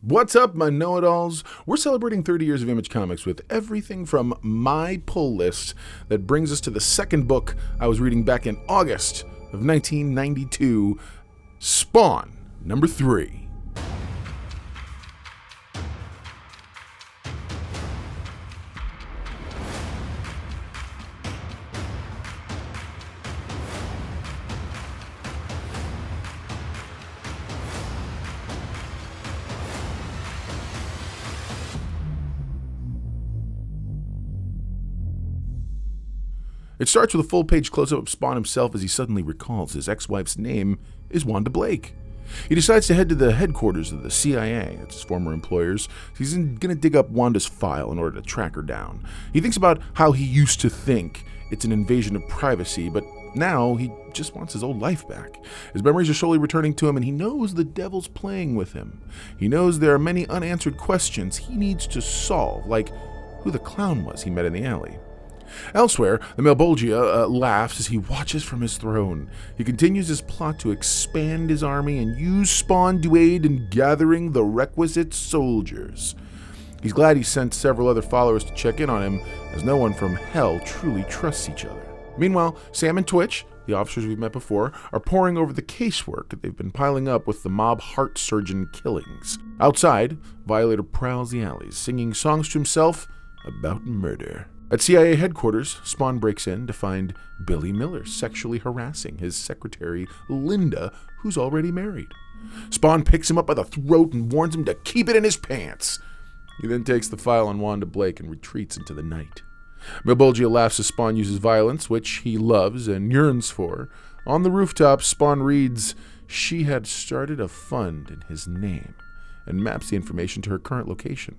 What's up, my know-it-alls? We're celebrating 30 years of Image Comics with everything from my pull list that brings us to the second book I was reading back in August of 1992, Spawn, number 3. It starts with a full-page close-up of Spawn himself as he suddenly recalls his ex-wife's name is Wanda Blake. He decides to head to the headquarters of the CIA, that's his former employers. He's going to dig up Wanda's file in order to track her down. He thinks about how he used to think it's an invasion of privacy, but now he just wants his old life back. His memories are slowly returning to him, and he knows the devil's playing with him. He knows there are many unanswered questions he needs to solve, like who the clown was he met in the alley. Elsewhere, the Malebolgia laughs as he watches from his throne. He continues his plot to expand his army and use Spawn to aid in gathering the requisite soldiers. He's glad he sent several other followers to check in on him, as no one from hell truly trusts each other. Meanwhile, Sam and Twitch, the officers we've met before, are poring over the casework that they've been piling up with the mob heart surgeon killings. Outside, Violator prowls the alleys, singing songs to himself about murder. At CIA headquarters, Spawn breaks in to find Billy Miller sexually harassing his secretary, Linda, who's already married. Spawn picks him up by the throat and warns him to keep it in his pants. He then takes the file on Wanda Blake and retreats into the night. Malebolgia laughs as Spawn uses violence, which he loves and yearns for. On the rooftop, Spawn reads, "She had started a fund in his name," and maps the information to her current location.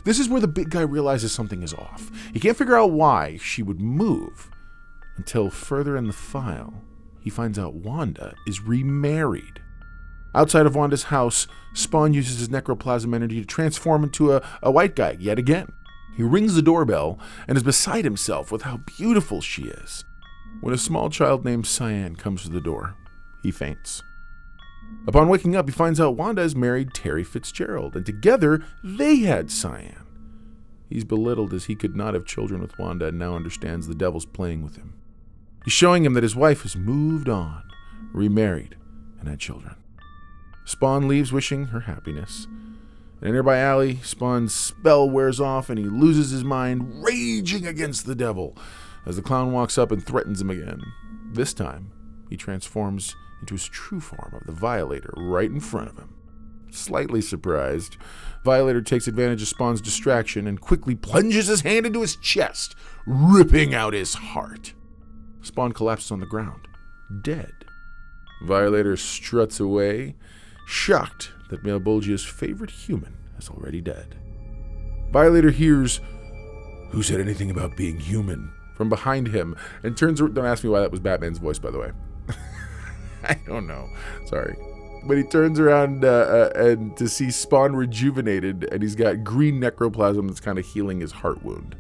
This is where the big guy realizes something is off. He can't figure out why she would move, until further in the file, he finds out Wanda is remarried. Outside of Wanda's house, Spawn uses his necroplasm energy to transform into a white guy yet again. He rings the doorbell and is beside himself with how beautiful she is. When a small child named Cyan comes to the door, he faints. Upon waking up, he finds out Wanda is married Terry Fitzgerald, and together they had Cyan. He's belittled as he could not have children with Wanda and now understands the devil's playing with him. He's showing him that his wife has moved on, remarried, and had children. Spawn leaves wishing her happiness. In a nearby alley, Spawn's spell wears off and he loses his mind, raging against the devil, as the clown walks up and threatens him again. This time, he transforms into his true form of the Violator right in front of him. Slightly surprised, Violator takes advantage of Spawn's distraction and quickly plunges his hand into his chest, ripping out his heart. Spawn collapses on the ground, dead. Violator struts away, shocked that Malebolgia's favorite human is already dead. Violator hears, "Who said anything about being human?" from behind him, and turns. Don't ask me why that was Batman's voice, by the way. I don't know. Sorry. But he turns around and to see Spawn rejuvenated, and he's got green necroplasm that's kind of healing his heart wound.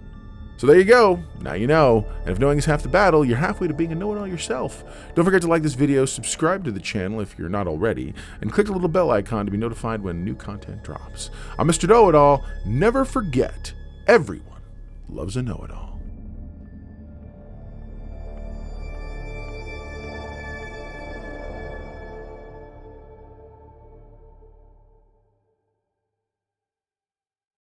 So there you go. Now you know. And if knowing is half the battle, you're halfway to being a know-it-all yourself. Don't forget to like this video, subscribe to the channel if you're not already, and click the little bell icon to be notified when new content drops. I'm Mr. Know-It-All. Never forget, everyone loves a know-it-all.